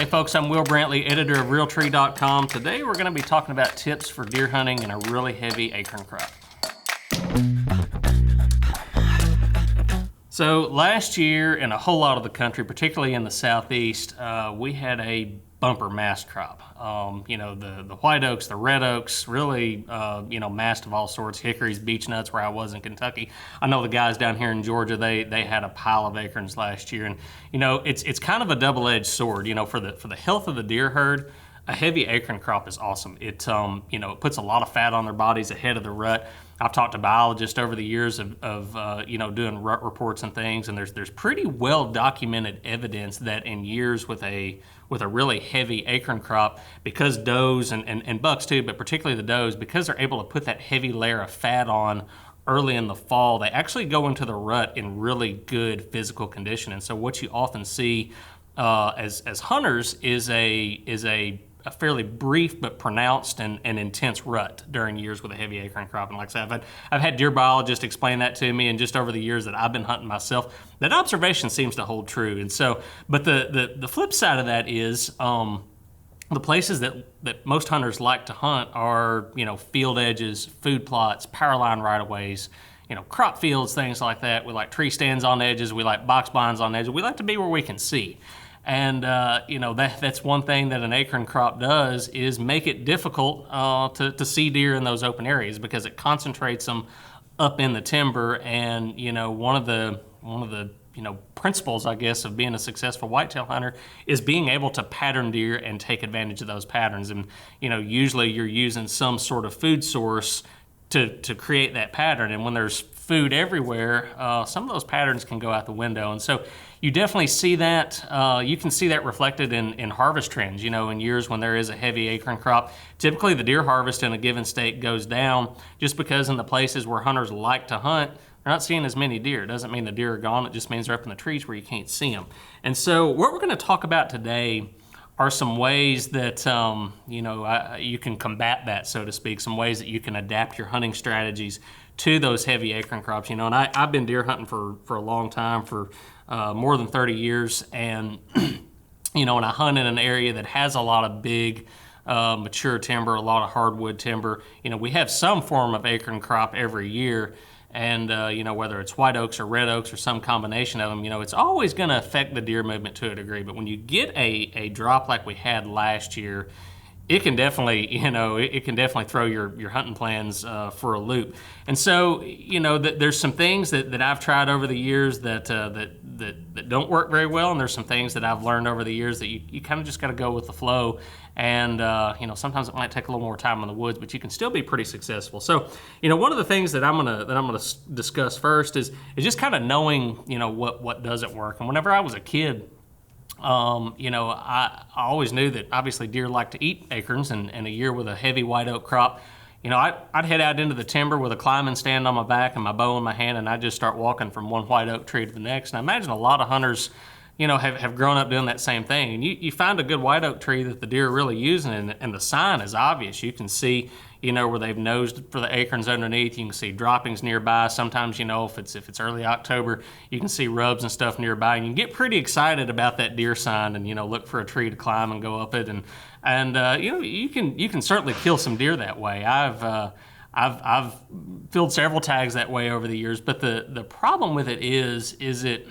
Hey folks, I'm Will Brantley, editor of Realtree.com. Today we're going to be talking about tips for deer hunting in a really heavy acorn crop. So last year in a whole lot of the country, particularly in the southeast, we had a bumper mast crop. The white oaks, the red oaks, really, mast of all sorts, hickories, beech nuts where I was in Kentucky. I know the guys down here in Georgia, they had a pile of acorns last year. And, it's kind of a double-edged sword, for the health of the deer herd. A heavy acorn crop is awesome. It puts a lot of fat on their bodies ahead of the rut. I've talked to biologists over the years of doing rut reports and things, and there's pretty well documented evidence that in years with a really heavy acorn crop, because does and bucks too, but particularly the does, because they're able to put that heavy layer of fat on early in the fall, they actually go into the rut in really good physical condition. And so what you often see as hunters is a fairly brief but pronounced and intense rut during years with a heavy acorn crop. And like I said, I've had deer biologists explain that to me, and just over the years that I've been hunting myself, that observation seems to hold true. And so, but the flip side of that is the places that most hunters like to hunt are, field edges, food plots, power line right-of-ways, crop fields, things like that. We like tree stands on edges. We like box blinds on edges. We like to be where we can see. And that's one thing that an acorn crop does, is make it difficult to see deer in those open areas, because it concentrates them up in the timber. And one of the principles, I guess, of being a successful whitetail hunter is being able to pattern deer and take advantage of those patterns. And usually you're using some sort of food source to create that pattern. And when there's food everywhere, some of those patterns can go out the window. And so you definitely see that. You can see that reflected in harvest trends. In years when there is a heavy acorn crop, typically the deer harvest in a given state goes down, just because in the places where hunters like to hunt, they're not seeing as many deer. It doesn't mean the deer are gone. It just means they're up in the trees where you can't see them. And so what we're going to talk about today are some ways that you can combat that, so to speak, some ways that you can adapt your hunting strategies to those heavy acorn crops. And I've been deer hunting for a long time, for more than 30 years, and and I hunt in an area that has a lot of big mature timber, a lot of hardwood timber. We have some form of acorn crop every year, and whether it's white oaks or red oaks or some combination of them, it's always going to affect the deer movement to a degree. But when you get a drop like we had last year, it can definitely, throw your hunting plans for a loop. And so, there's some things that I've tried over the years that don't work very well, and there's some things that I've learned over the years that you kind of just got to go with the flow. And sometimes it might take a little more time in the woods, but you can still be pretty successful. So, one of the things that I'm gonna discuss first is just kind of knowing, what doesn't work. And whenever I was a kid, I always knew that obviously deer like to eat acorns, and a year with a heavy white oak crop, I'd head out into the timber with a climbing stand on my back and my bow in my hand, and I'd just start walking from one white oak tree to the next. And I imagine a lot of hunters, have grown up doing that same thing. And you find a good white oak tree that the deer are really using, and the sign is obvious. You can see, where they've nosed for the acorns underneath. You can see droppings nearby. Sometimes, if it's early October, you can see rubs and stuff nearby, and you get pretty excited about that deer sign, and look for a tree to climb and go up it, and you can certainly kill some deer that way. I've filled several tags that way over the years, but the problem with it is it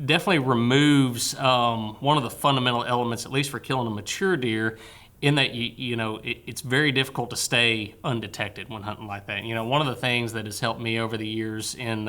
definitely removes one of the fundamental elements, at least for killing a mature deer, in that it's very difficult to stay undetected when hunting like that. One of the things that has helped me over the years in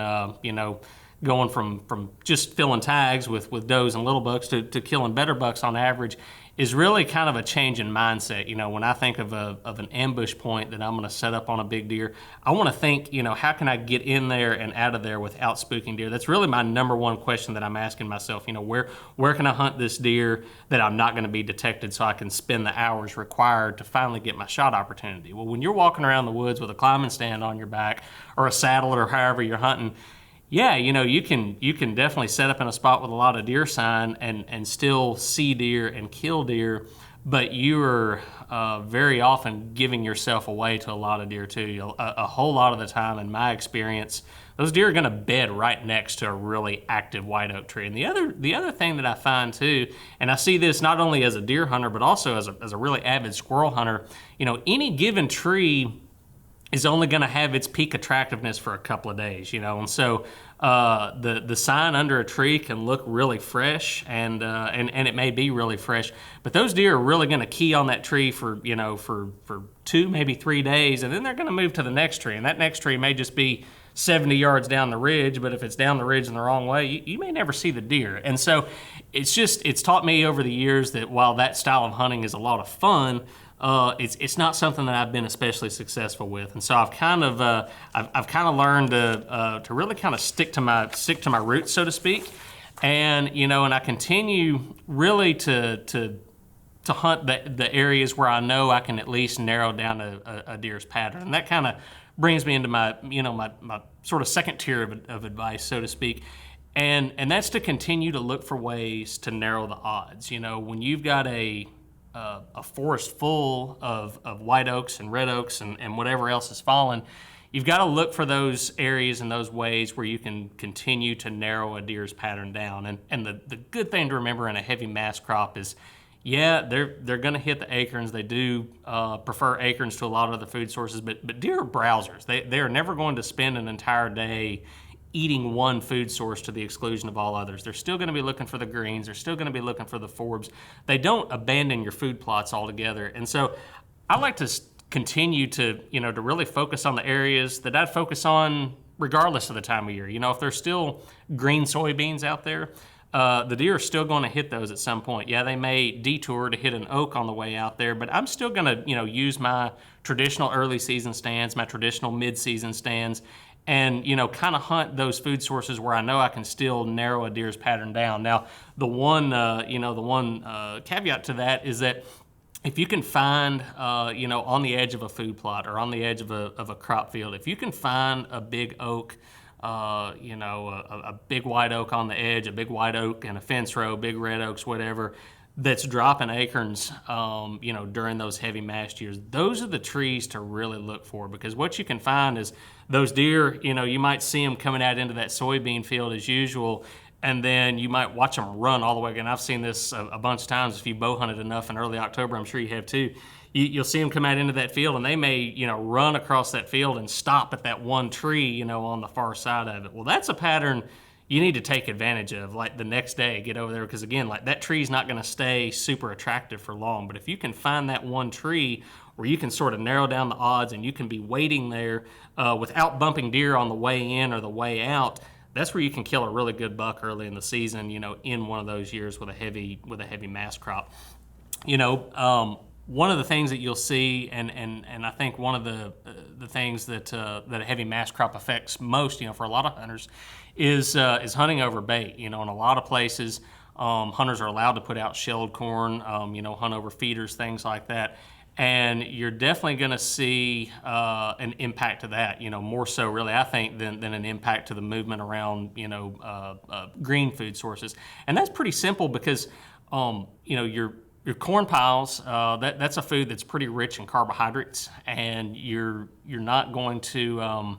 going from just filling tags with does and little bucks to killing better bucks on average is really kind of a change in mindset. When I think of an ambush point that I'm going to set up on a big deer, I want to think, how can I get in there and out of there without spooking deer? That's really my number one question that I'm asking myself. Where can I hunt this deer that I'm not going to be detected, so I can spend the hours required to finally get my shot opportunity? Well, when you're walking around the woods with a climbing stand on your back, or a saddle, or however you're hunting, yeah, you can definitely set up in a spot with a lot of deer sign and still see deer and kill deer, but you are very often giving yourself away to a lot of deer too. A whole lot of the time, in my experience, those deer are going to bed right next to a really active white oak tree. And the other thing that I find too, and I see this not only as a deer hunter but also as a really avid squirrel hunter, any given tree is only going to have its peak attractiveness for a couple of days, and so the sign under a tree can look really fresh, and it may be really fresh, but those deer are really going to key on that tree for 2, maybe 3 days, and then they're going to move to the next tree, and that next tree may just be 70 yards down the ridge, but if it's down the ridge in the wrong way, you may never see the deer. And so it's taught me over the years that while that style of hunting is a lot of fun, it's not something that I've been especially successful with, and so I've kind of learned to really kind of stick to my roots, so to speak, and I continue really to hunt the areas where I know I can at least narrow down a deer's pattern, and that kind of brings me into my my sort of second tier of advice, so to speak. And that's to continue to look for ways to narrow the odds. When you've got a forest full of white oaks and red oaks and whatever else is fallen, you've got to look for those areas and those ways where you can continue to narrow a deer's pattern down. And the good thing to remember in a heavy mass crop is, yeah, they're going to hit the acorns. They do prefer acorns to a lot of other food sources, but deer are browsers. They are never going to spend an entire day eating one food source to the exclusion of all others. They're still going to be looking for the greens. They're still going to be looking for the forbs. They don't abandon your food plots altogether. And so I like to continue to really focus on the areas that I'd focus on regardless of the time of year. If there's still green soybeans out there, the deer are still going to hit those at some point. Yeah, they may detour to hit an oak on the way out there, but I'm still going to use my traditional early season stands, my traditional mid-season stands, and kind of hunt those food sources where I know I can still narrow a deer's pattern down. Now, the one caveat to that is that if you can find on the edge of a food plot or on the edge of a crop field, if you can find a big oak, a big white oak on the edge, a big white oak and a fence row, big red oaks, whatever, that's dropping acorns, during those heavy mast years, those are the trees to really look for, because what you can find is those deer, you might see them coming out into that soybean field as usual, and then you might watch them run all the way. And I've seen this a bunch of times. If you bow hunted enough in early October, I'm sure you have too. You'll see them come out into that field, and they may, run across that field and stop at that one tree, on the far side of it. Well, that's a pattern you need to take advantage of, like the next day, get over there, because again, like that tree's not going to stay super attractive for long. But if you can find that one tree where you can sort of narrow down the odds and you can be waiting there without bumping deer on the way in or the way out, that's where you can kill a really good buck early in the season, in one of those years with a heavy mass crop. One of the things that you'll see, and I think one of the things that a heavy mass crop affects most, for a lot of hunters, is hunting over bait. In a lot of places, hunters are allowed to put out shelled corn, hunt over feeders, things like that. And you're definitely going to see an impact to that, more so really, I think, than an impact to the movement around, green food sources. And that's pretty simple because, your corn piles, that's a food that's pretty rich in carbohydrates, and you're not going to,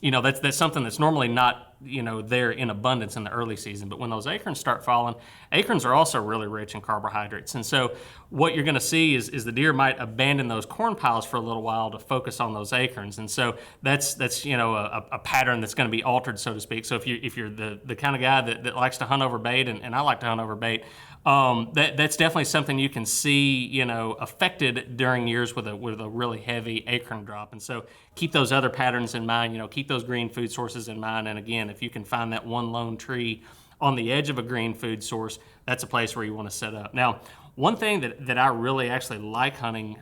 that's something that's normally not, there in abundance in the early season. But when those acorns start falling, acorns are also really rich in carbohydrates. And so what you're going to see is the deer might abandon those corn piles for a little while to focus on those acorns. And so that's a pattern that's going to be altered, so to speak. So if you're the kind of guy that likes to hunt over bait, and I like to hunt over bait, that's definitely something you can see, affected during years with a really heavy acorn drop. And so keep those other patterns in mind, keep those green food sources in mind. And again, if you can find that one lone tree on the edge of a green food source, that's a place where you want to set up. Now, one thing that I really actually like hunting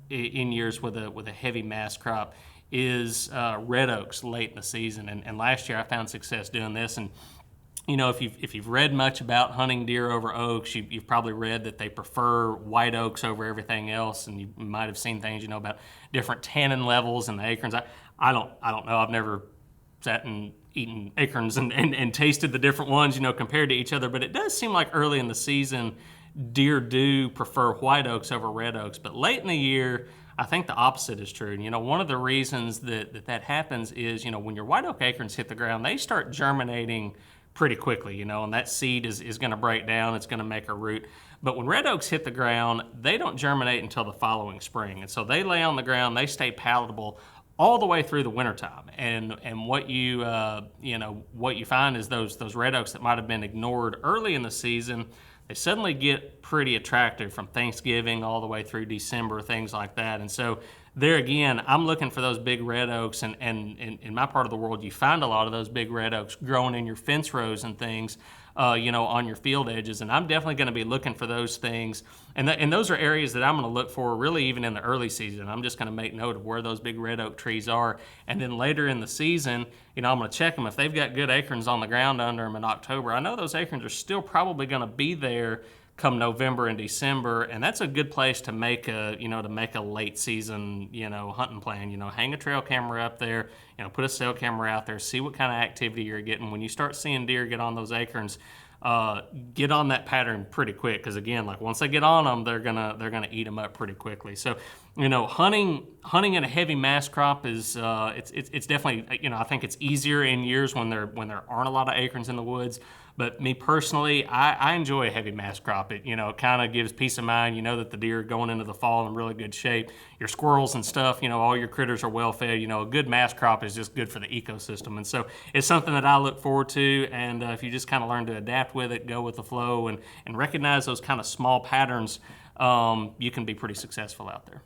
in years with a heavy mass crop is red oaks late in the season. And last year I found success doing this. And if you've read much about hunting deer over oaks, you've probably read that they prefer white oaks over everything else, and you might have seen things, about different tannin levels in the acorns. I don't know. I've never sat and eaten acorns and tasted the different ones, compared to each other. But it does seem like early in the season, deer do prefer white oaks over red oaks. But late in the year, I think the opposite is true. And, one of the reasons that happens is, when your white oak acorns hit the ground, they start germinating pretty quickly, and that seed is going to break down. It's going to make a root. But when red oaks hit the ground, they don't germinate until the following spring. And so they lay on the ground, they stay palatable all the way through the wintertime. And what what you find is those red oaks that might have been ignored early in the season, they suddenly get pretty attractive from Thanksgiving all the way through December, things like that. And so there again, I'm looking for those big red oaks, and in my part of the world, you find a lot of those big red oaks growing in your fence rows and things, on your field edges. And I'm definitely going to be looking for those things. And those are areas that I'm going to look for really even in the early season. I'm just going to make note of where those big red oak trees are. And then later in the season, I'm going to check them. If they've got good acorns on the ground under them in October, I know those acorns are still probably going to be there come November and December, and that's a good place to make a late season hunting plan. Hang a trail camera up there, put a cell camera out there, see what kind of activity you're getting. When you start seeing deer get on those acorns, get on that pattern pretty quick, because again, like once they get on them, they're gonna eat them up pretty quickly. So hunting in a heavy mass crop is it's definitely, I think it's easier in years when there aren't a lot of acorns in the woods. But me personally, I enjoy a heavy mass crop. It kind of gives peace of mind. You know that the deer are going into the fall in really good shape. Your squirrels and stuff, all your critters are well fed. A good mass crop is just good for the ecosystem. And so it's something that I look forward to. And if you just kind of learn to adapt with it, go with the flow, and recognize those kind of small patterns, you can be pretty successful out there.